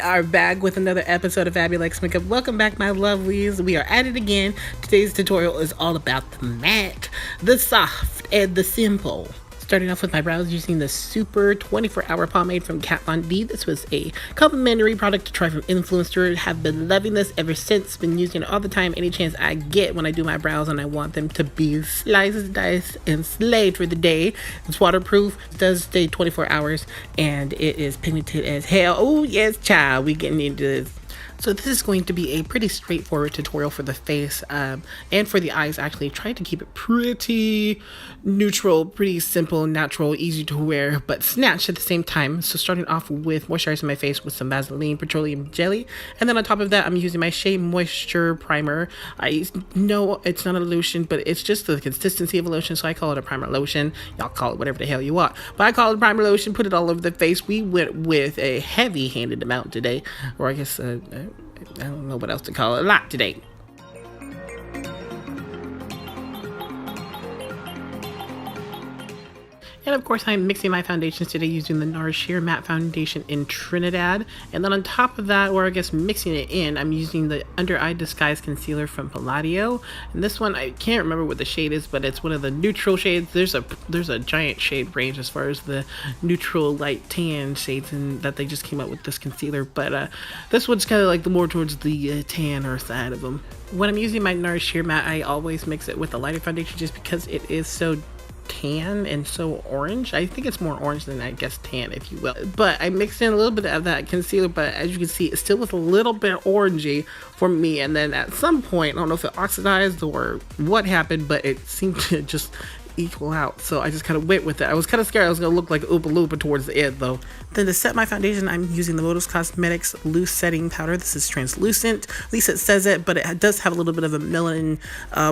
Are back with another episode of NYX Makeup. Welcome back, my lovelies. We are at it again. Today's tutorial is all about the matte, the soft, and the simple. Starting off with my brows using the Super 24-Hour Pomade from Kat Von D. This was a complimentary product to try from Influencer. Have been loving this ever since. Been using it all the time, any chance I get when I do my brows and I want them to be sliced, diced, and slayed for the day. It's waterproof, does stay 24 hours, and it is pigmented as hell. Oh yes, child, we getting into this. So this is going to be a pretty straightforward tutorial for the face and for the eyes. Actually, try to keep it pretty neutral, pretty simple, natural, easy to wear, but snatched at the same time. So starting off with moisturizing my face with some Vaseline Petroleum jelly, and then on top of that, I'm using my Shea Moisture primer. I know it's not a lotion, but it's just the consistency of a lotion, so I call it a primer lotion. Y'all call it whatever the hell you want, but I call it a primer lotion. Put it all over the face. We went with a heavy-handed amount today, or I guess I don't know what else to call it. A lot today. And of course, I'm mixing my foundations today using the NARS Sheer Matte Foundation in Trinidad. And then on top of that, or I guess mixing it in, I'm using the Under Eye Disguise Concealer from Palladio. And this one, I can't remember what the shade is, but it's one of the neutral shades. There's a giant shade range as far as the neutral light tan shades, and that they just came out with this concealer. But this one's kind of like the more towards the tanner side of them. When I'm using my NARS Sheer Matte, I always mix it with a lighter foundation just because it is so tan and so orange. I think it's more orange than I guess tan, if you will. But I mixed in a little bit of that concealer, but as you can see, it still was a little bit orangey for me. And then at some point, I don't know if it oxidized or what happened, but it seemed to just equal out, so I just kind of went with it. I was kind of scared I was going to look like Oopa Loopa towards the end though. Then to set my foundation, I'm using the NYX Cosmetics loose setting powder. This is translucent, at least it says it, but it does have a little bit of a melanin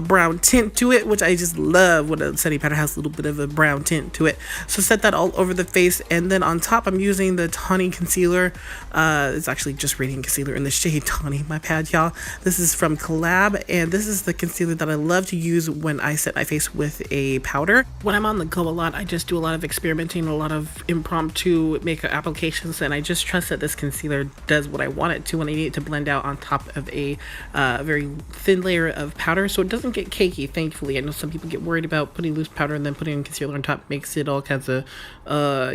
brown tint to it, which I just love when a setting powder has a little bit of a brown tint to it. So set that all over the face, and then on top I'm using the Tawny concealer. It's actually just Radiant Concealer in the shade Tawny, my bad y'all. This is from Collab, and this is the concealer that I love to use when I set my face with a powder. When I'm on the go a lot, I just do a lot of experimenting, a lot of impromptu makeup applications, and I just trust that this concealer does what I want it to when I need it to blend out on top of a very thin layer of powder, so it doesn't get cakey. Thankfully, I know some people get worried about putting loose powder and then putting concealer on top makes it all kinds of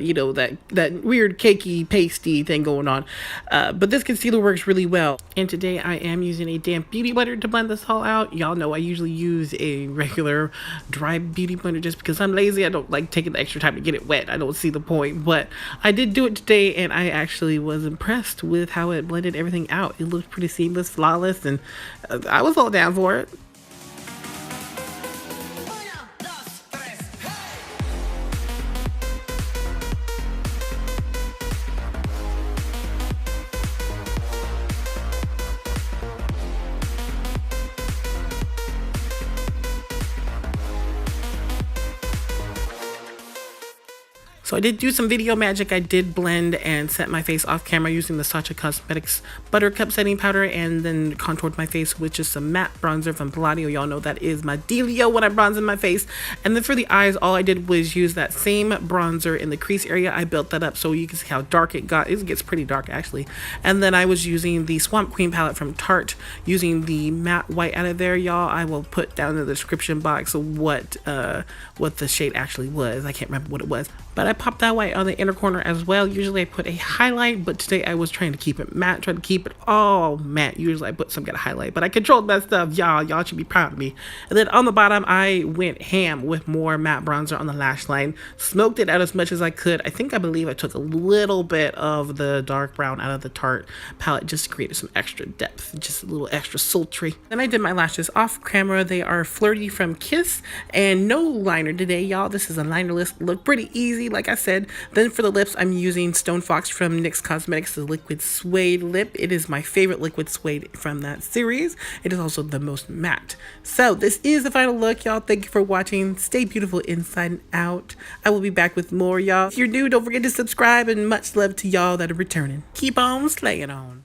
you know, that weird cakey pasty thing going on, but this concealer works really well. And today I am using a damp beauty blender to blend this all out. Y'all know I usually use a regular dry beauty blender just because I'm lazy. I don't like taking the extra time to get it wet. I don't see the point, but I did do it today, and I actually was impressed with how it blended everything out. It looked pretty seamless, flawless, and I was all down for it. So I did do some video magic. I did blend and set my face off camera using the Sacha Cosmetics Buttercup setting powder, and then contoured my face with just some matte bronzer from Palladio. Y'all know that is my dealio when I'm bronzing my face. And then for the eyes, all I did was use that same bronzer in the crease area. I built that up so you can see how dark it got. It gets pretty dark actually. And then I was using the Swamp Queen palette from Tarte, using the matte white out of there, y'all. I will put down in the description box what the shade actually was. I can't remember what it was, but I popped that white on the inner corner as well. Usually I put a highlight, but today I was trying to keep it matte, trying to keep it all matte. Usually I put some kind of highlight, but I controlled that stuff. Y'all should be proud of me. And then on the bottom, I went ham with more matte bronzer on the lash line. Smoked it out as much as I could. I believe I took a little bit of the dark brown out of the Tarte palette just to create some extra depth, just a little extra sultry. Then I did my lashes off camera. They are Flirty from Kiss, and no liner today, y'all. This is a linerless look, pretty easy. Like I said. Then for the lips, I'm using Stone Fox from NYX Cosmetics, the liquid suede lip. It is my favorite liquid suede from that series. It is also the most matte. So this is the final look, y'all. Thank you for watching. Stay beautiful inside and out. I will be back with more, y'all. If you're new, don't forget to subscribe, and much love to y'all that are returning. Keep on slaying on.